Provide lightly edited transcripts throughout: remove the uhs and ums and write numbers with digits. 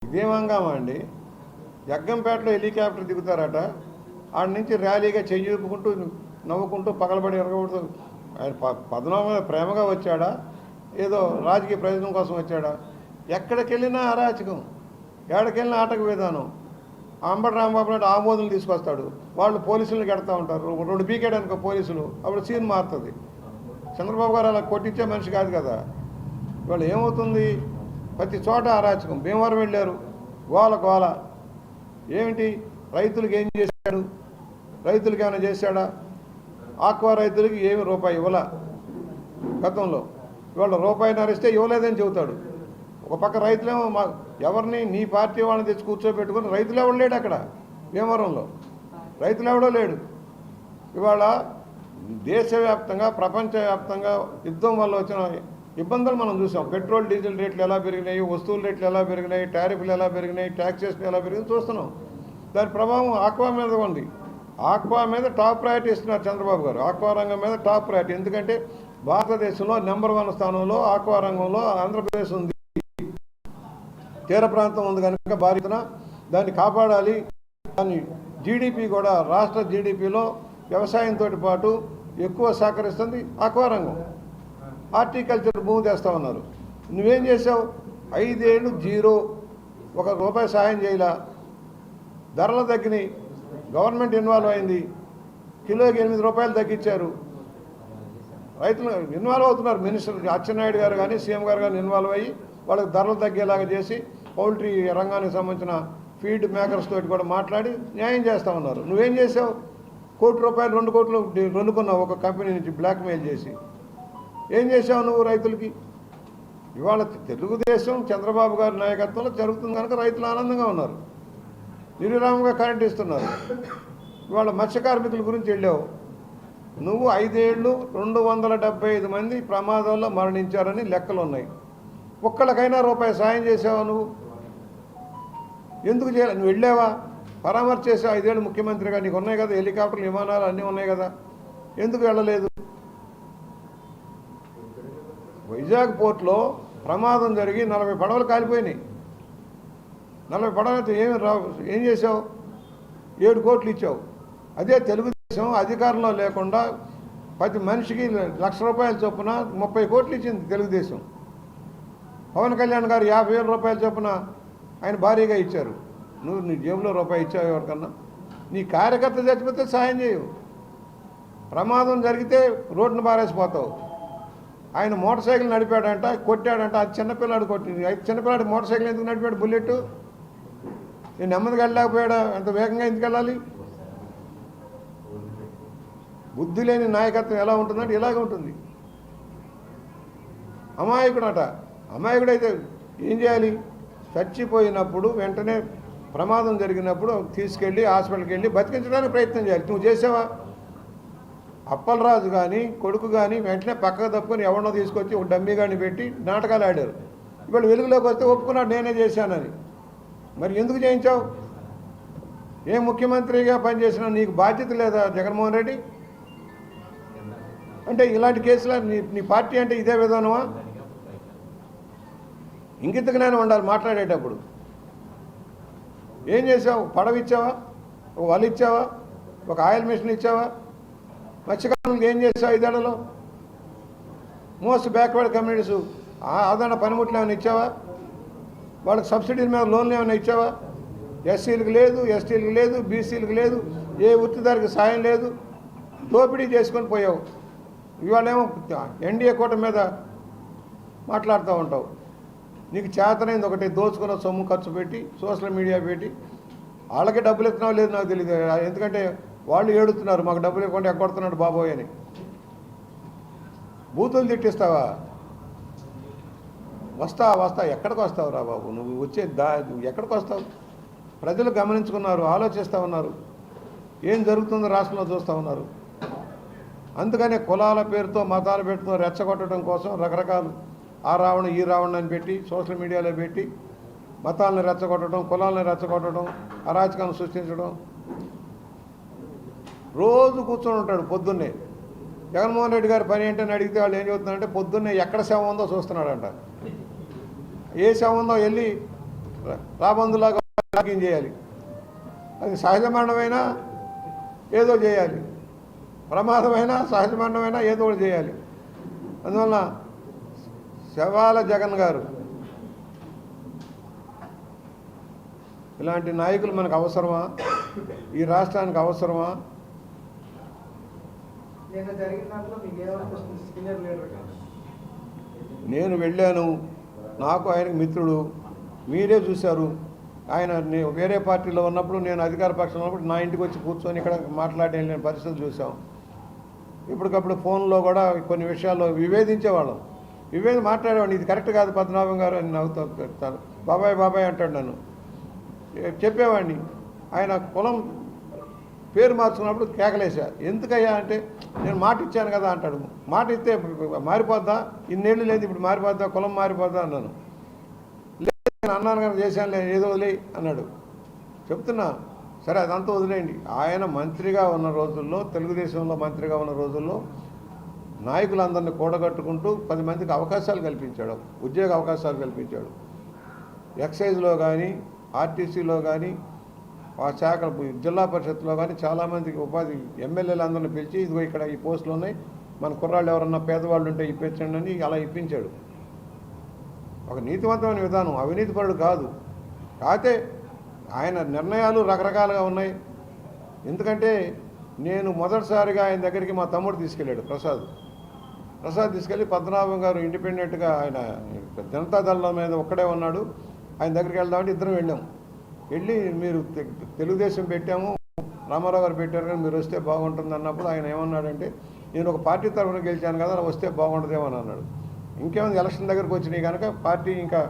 ఇదేమంగామా అండి? జగ్గంపేటలో హెలికాప్టర్ దిగుతారట, ఆడ నుంచి ర్యాలీగా చెయ్యూపుకుంటూ నవ్వుకుంటూ పగలబడి ఎరగకూడదు. ఆయన పద్మనాభ ప్రేమగా వచ్చాడా, ఏదో రాజకీయ ప్రయోజనం కోసం వచ్చాడా? ఎక్కడికి వెళ్ళినా అరాచకం, ఎక్కడికెళ్ళినా ఆటక విధానం. అంబటి రాంబాబు నాయుడు ఆమోదులు తీసుకొస్తాడు, వాళ్ళు పోలీసులను కడతా ఉంటారు. 2 పీకేయడానికి పోలీసులు, అప్పుడు సీన్ మారుతుంది. చంద్రబాబు గారు అలా కొట్టించే మనిషి కాదు కదా. ఇవాళ ఏమవుతుంది? ప్రతి చోట అరాచకం. భీమవరం వెళ్ళారు, గోల గోల. ఏమిటి? రైతులకు ఏం చేశాడు? రైతులకు ఏమైనా చేశాడా? ఆక్వా రైతులకి ఏమి రూపాయి ఇవ్వాల గతంలో. ఇవాళ రూపాయిన్నర ఇస్తే ఇవ్వలేదని చెబుతాడు. ఒక పక్క రైతులేమో ఎవరిని నీ పార్టీ వాళ్ళని తెచ్చి కూర్చోబెట్టుకుని రైతులు ఎవడు లేడు అక్కడ భీమవరంలో, రైతులు ఎవడో లేడు. ఇవాళ దేశవ్యాప్తంగా ప్రపంచవ్యాప్తంగా యుద్ధం వల్ల వచ్చిన ఇబ్బందులు మనం చూసాం. పెట్రోల్ డీజిల్ రేట్లు ఎలా పెరిగినాయి, వస్తువుల రేట్లు ఎలా పెరిగినాయి, టారిఫ్లు ఎలా పెరిగినాయి, ట్యాక్సేషన్ ఎలా పెరిగింది చూస్తున్నాం. దాని ప్రభావం ఆక్వా మీద ఉంది. ఆక్వా మీద టాప్ ప్రయారిటీ ఇస్తున్నారు చంద్రబాబు గారు. ఆక్వా రంగం మీద టాప్ ప్రయారిటీ. ఎందుకంటే భారతదేశంలో నెంబర్ 1 స్థానంలో ఆక్వా రంగంలో ఆంధ్రప్రదేశ్ ఉంది. తీర ప్రాంతం ఉంది కనుక భారీతన దాన్ని కాపాడాలి. దాన్ని జీడిపి కూడా రాష్ట్ర జీడిపిలో వ్యవసాయంతో పాటు ఎక్కువ సహకరిస్తుంది ఆక్వా రంగం. హార్టికల్చర్ భూమి తెస్తా ఉన్నారు. నువ్వేం చేసావు? 5 ఏళ్ళు జీరో, ₹1 సహాయం చేయలా. ధరలు తగ్గినాయి, గవర్నమెంట్ ఇన్వాల్వ్ అయింది, కిలోకి ₹8 తగ్గించారు. రైతులు ఇన్వాల్వ్ అవుతున్నారు. మినిస్టర్ అచ్చెన్నాయుడు గారు కానీ సీఎం గారు కానీ ఇన్వాల్వ్ అయ్యి వాళ్ళకి ధరలు తగ్గేలాగా చేసి పౌల్ట్రీ రంగానికి సంబంధించిన ఫీడ్ మేకర్స్ తోటి కూడా మాట్లాడి న్యాయం చేస్తూ ఉన్నారు. నువ్వేం చేసావు? ₹1 2 కోట్లు కొనుక్కున్నావు ఒక కంపెనీ నుంచి బ్లాక్మెయిల్ చేసి. ఏం చేసావు నువ్వు రైతులకి? ఇవాళ తెలుగుదేశం చంద్రబాబు గారి నాయకత్వంలో జరుగుతుంది కనుక రైతులు ఆనందంగా ఉన్నారు, నిర్విరామంగా కరెంట్ ఇస్తున్నారు. ఇవాళ మత్స్య కార్మికుల గురించి వెళ్ళావు నువ్వు. 5 ఏళ్ళు 275 మంది ప్రమాదంలో మరణించారని లెక్కలు ఉన్నాయి. ఒక్కళ్ళకైనా ₹1 సాయం చేసావా నువ్వు? ఎందుకు చేయాలి? నువ్వు వెళ్ళావా? పరామర్శ చేసావు. 5 ఏళ్ళు ముఖ్యమంత్రిగా నీకు ఉన్నాయి కదా, హెలికాప్టర్లు, విమానాలు అన్నీ ఉన్నాయి కదా, ఎందుకు వెళ్ళలేదు? వైజాగ్ పోర్టులో ప్రమాదం జరిగి 40 పడవలు కాలిపోయినాయి. 40 పడవలతో ఏం చేసావు? 7 కోట్లు ఇచ్చావు. అదే తెలుగుదేశం అధికారంలో లేకుండా ప్రతి మనిషికి ₹1,00,000 చొప్పున 30 కోట్లు ఇచ్చింది తెలుగుదేశం. పవన్ కళ్యాణ్ గారు ₹50,000 చొప్పున ఆయన భారీగా ఇచ్చారు. నువ్వు నీ జేబులో ₹1 ఇచ్చావు ఎవరికన్నా? నీ కార్యకర్త చచ్చిపోతే సాయం చేయవు. ప్రమాదం జరిగితే రోడ్డును బారేసిపోతావు. ఆయన మోటార్ సైకిల్ నడిపాడంట, కొట్టాడంట. అది చిన్నపిల్లాడు కొట్టింది. చిన్నపిల్లాడు మోటార్ సైకిల్ ఎందుకు నడిపాడు? బుల్లెట్ నేను నెమ్మదిగా వెళ్ళలేకపోయాడా? అంత వేగంగా ఎందుకు వెళ్ళాలి? బుద్ధి లేని నాయకత్వం ఎలా ఉంటుందంటే ఇలాగే ఉంటుంది. అమాయకుడట. అమాయకుడైతే ఏం చేయాలి? చచ్చిపోయినప్పుడు వెంటనే ప్రమాదం జరిగినప్పుడు తీసుకెళ్ళి హాస్పిటల్కి వెళ్ళి బతికించడానికి ప్రయత్నం చేయాలి. నువ్వు చేసావా? అప్పలరాజు కానీ కొడుకు కానీ వెంటనే పక్కకు తప్పుకొని ఎవరినో తీసుకొచ్చి ఒక డమ్మీ గాని పెట్టి నాటకాలు ఆడారు. ఇవాళ వెలుగులోకి వస్తే ఒప్పుకున్నాడు నేనే చేశానని. మరి ఎందుకు చేయించావు? ఏ ముఖ్యమంత్రిగా పనిచేసినా నీకు బాధ్యత లేదా జగన్మోహన్ రెడ్డి? అంటే ఇలాంటి కేసులో నీ పార్టీ అంటే ఇదే విధానమా? ఇంగిత జ్ఞానం ఉండాలి మాట్లాడేటప్పుడు. ఏం చేసావు? పడవ ఇచ్చావా? ఒక వల ఇచ్చావా? ఒక ఆయిల్ మిషన్ ఇచ్చావా? మత్స్యకారులకు ఏం చేసావు 5 ఏళ్లలో? మోస్ట్ బ్యాక్వర్డ్ కమ్యూనిటీస్ ఆదరణ పనిముట్లు ఏమైనా ఇచ్చావా? వాళ్ళకి సబ్సిడీల మీద లోన్లు ఏమైనా ఇచ్చావా? ఎస్సీలకు లేదు, ఎస్టీలకు లేదు, బీసీలకు లేదు, ఏ వృత్తిదారికి సాయం లేదు. దోపిడీ చేసుకొని పోయావు. ఇవాళేమో ఎన్డీఏ కూటమి మీద మాట్లాడుతూ ఉంటావు. నీకు చేతనైంది ఒకటి, దోచుకున్న సొమ్ము ఖర్చు పెట్టి సోషల్ మీడియా పెట్టి వాళ్ళకి డబ్బులు ఇస్తున్నావు లేదు నాకు తెలియదు. ఎందుకంటే వాళ్ళు ఏడుతున్నారు మాకు డబ్బులు ఇవ్వకుండా ఎగ్గొడుతున్నాడు బాబోయ్ అని. బూతులు తిట్టిస్తావా? వస్తా ఎక్కడికి వస్తావు రా బాబు? నువ్వు వచ్చే ఎక్కడికి వస్తావు? ప్రజలు గమనించుకున్నారు, ఆలోచిస్తూ ఉన్నారు, ఏం జరుగుతుందో రాష్ట్రంలో చూస్తూ ఉన్నారు. అందుకనే కులాల పేరుతో మతాల పేరుతో రెచ్చగొట్టడం కోసం రకరకాలు ఆ రావణ ఈ రావణ అని పెట్టి సోషల్ మీడియాలో పెట్టి మతాలను రెచ్చగొట్టడం, కులాలను రెచ్చగొట్టడం, అరాచకాలను సృష్టించడం. రోజు కూర్చొని ఉంటాడు పొద్దున్నే. జగన్మోహన్ రెడ్డి గారి పని ఏంటని అడిగితే వాళ్ళు ఏం చెబుతున్నారంటే పొద్దున్నే ఎక్కడ శవం ఉందో చూస్తున్నాడంట. ఏ శవం ఉందో వెళ్ళి రాబందులాగా రాజకీయం చేయాలి. అది సహజ మరణమైనా ఏదో చేయాలి, ప్రమాదమైనా సహజ మరణమైనా ఏదో ఒకటి చేయాలి. అందువల్ల శవాల జగన్ గారు ఇలాంటి నాయకులు మనకు అవసరమా? ఈ రాష్ట్రానికి అవసరమా? నేను వెళ్ళాను, నాకు ఆయనకు మిత్రుడు, మీరే చూశారు. ఆయన వేరే పార్టీలో ఉన్నప్పుడు, నేను అధికార పక్షంలో ఉన్నప్పుడు నా ఇంటికి వచ్చి కూర్చొని ఇక్కడ మాట్లాడి వెళ్ళిన పరిస్థితులు చూసాం. ఇప్పటికప్పుడు ఫోన్లో కూడా కొన్ని విషయాల్లో వివేదించేవాళ్ళం, మాట్లాడేవాడిని. ఇది కరెక్ట్ కాదు పద్మనాభం గారు అని నవ్వుతాను. బాబాయ్ బాబాయ్ అంటాడు నన్ను. చెప్పేవాడిని. ఆయన కులం పేరు మార్చుకున్నప్పుడు కేకలేసా. ఎందుకయ్యా అంటే, నేను మాట ఇచ్చాను కదా అంటాడు. మాట ఇస్తే మారిపోద్దా? ఇన్నేళ్ళు లేదు ఇప్పుడు మారిపోద్దా? కులం మారిపోద్దా అన్నాను. లేదు నేను అన్నాను కదా, చేశాను లేదు, ఏదో వదిలే అన్నాడు. చెప్తున్నా, సరే అదంతా వదిలేయండి. ఆయన మంత్రిగా ఉన్న రోజుల్లో, తెలుగుదేశంలో మంత్రిగా ఉన్న రోజుల్లో నాయకులందరినీ కూడగట్టుకుంటూ 10 మందికి అవకాశాలు కల్పించాడు, ఉద్యోగ అవకాశాలు కల్పించాడు. ఎక్సైజ్లో కానీ, ఆర్టీసీలో కానీ, ఆ శాఖ జిల్లా పరిషత్లో కానీ చాలామందికి ఉపాధి, ఎమ్మెల్యేలందరినీ పిలిచి ఇదిగో ఇక్కడ ఈ పోస్టులు ఉన్నాయి, మన కుర్రాళ్ళు ఎవరన్నా పేదవాళ్ళు ఉంటే ఇప్పించండి అని అలా ఇప్పించాడు. ఒక నీతివంతమైన విధానం, అవినీతిపరుడు కాదు. కాకపోతే ఆయన నిర్ణయాలు రకరకాలుగా ఉన్నాయి. ఎందుకంటే నేను మొదటిసారిగా ఆయన దగ్గరికి మా తమ్ముడు తీసుకెళ్ళాడు, ప్రసాద్ తీసుకెళ్ళి, పద్మనాభం గారు ఇండిపెండెంట్గా ఆయన జనతాదళం మీద ఒక్కడే ఉన్నాడు, ఆయన దగ్గరికి వెళ్దామంటే ఇద్దరం వెళ్ళాం. వెళ్ళి మీరు తెలుగుదేశం పెట్టాము, రామారావు గారు పెట్టారు కానీ మీరు వస్తే బాగుంటుంది అన్నప్పుడు ఆయన ఏమన్నాడంటే, నేను ఒక పార్టీ తరఫున గెలిచాను కదా, వస్తే బాగుంటుందేమో అని అన్నాడు. ఇంకేమైంది, ఎలక్షన్ దగ్గరకు వచ్చినాయి కనుక పార్టీ ఇంకా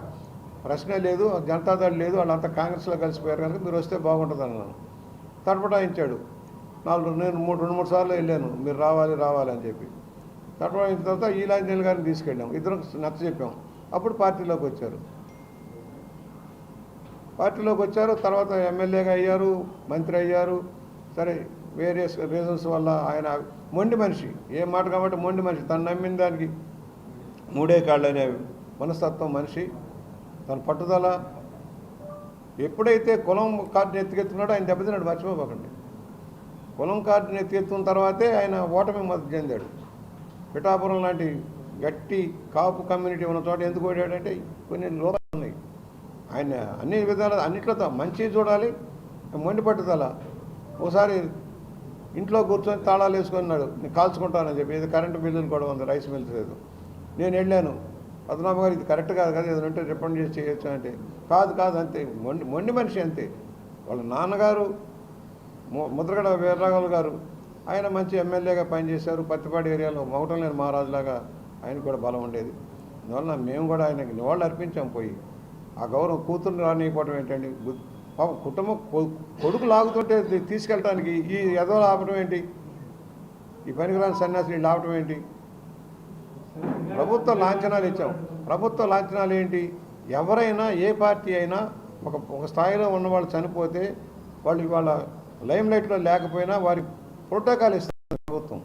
ప్రశ్నే లేదు, జనతాదళం లేదు, వాళ్ళంతా కాంగ్రెస్లో కలిసిపోయారు కనుక మీరు వస్తే బాగుంటుంది అన్నాను. తటపటాయించాడు. నేను 2-3 సార్లు వెళ్ళాను, మీరు రావాలి అని చెప్పి. తటపటాయించిన తర్వాత ఈలాంజనేయులు గారిని తీసుకెళ్ళాం, ఇద్దరం నచ్చ చెప్పాం. అప్పుడు పార్టీలోకి వచ్చారు. తర్వాత ఎమ్మెల్యేగా అయ్యారు, మంత్రి అయ్యారు. సరే వేరియస్ రీజన్స్ వల్ల ఆయన మొండి మనిషి, ఏ మాట కాబట్టి మొండి మనిషి, తను నమ్మిన దానికి 3 కాళ్ళు అనే మనస్తత్వం మనిషి, తన పట్టుదల. ఎప్పుడైతే కులం కార్డుని ఎత్తుకెత్తున్నాడో ఆయన దెబ్బతిన్నాడు, మర్చిపోకండి. కులం కార్డుని ఎత్తుకెత్తున్న తర్వాతే ఆయన ఓటమి మద్దతు చెందాడు. పిఠాపురం లాంటి గట్టి కాపు కమ్యూనిటీ ఉన్న చోట ఎందుకు ఓడాడంటే కొన్ని లోపాలు ఉన్నాయి. ఆయన అన్ని విధాలు అన్నిట్లతో మంచి చూడాలి, మొండి పట్టుదల. ఒకసారి ఇంట్లో కూర్చొని తాళాలు వేసుకున్నాడు, నేను కాల్చుకుంటానని చెప్పి. ఏదో కరెంటు బిల్లులు కూడా ఉంది, రైస్ మిల్స్ లేదు. నేను వెళ్ళాను, పద్మనాభం గారు ఇది కరెక్ట్ కాదు కదా, ఏదైనా ఉంటే రిఫండ్ చేసి చేయొచ్చు అంటే, కాదు అంతే, మొండి మనిషి అంతే. వాళ్ళ నాన్నగారు ముద్రగడ వీర్రాఘవులు గారు, ఆయన మంచి ఎమ్మెల్యేగా పనిచేశారు. పత్తిపాడు ఏరియాలో మౌటంలేని మహారాజులాగా ఆయన కూడా బలం ఉండేది. అందువల్ల మేము కూడా ఆయనకి నివాళులు అర్పించాం. పోయి ఆ గౌరవం కూతుర్ని రానియకపోవడం ఏంటండి? కుటుంబం కొడుకు లాగుతుంటే తీసుకెళ్ళటానికి ఈ ఎదవలు ఆపటం ఏంటి? ఈ పనికిరాని సన్యాసులు వీళ్ళు ఆపటం ఏంటి? ప్రభుత్వ లాంఛనాలు ఇచ్చాం. ప్రభుత్వ లాంఛనాలు ఏంటి? ఎవరైనా ఏ పార్టీ అయినా ఒక స్థాయిలో ఉన్నవాళ్ళు చనిపోతే వాళ్ళు ఇవాళ లైమ్లైట్లో లేకపోయినా వారి ప్రోటోకాల్ ఇస్తారు ప్రభుత్వం.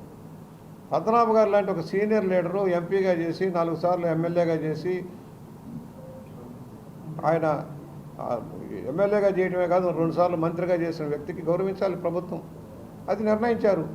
పద్మనాభ గారు లాంటి ఒక సీనియర్ లీడరు ఎంపీగా చేసి 4 సార్లు ఎమ్మెల్యేగా చేసి, ఆయన ఎమ్మెల్యేగా చేయడమే కాదు 2 సార్లు మంత్రిగా చేసిన వ్యక్తికి గౌరవించాలి ప్రభుత్వం. అది నిర్ణయించారు.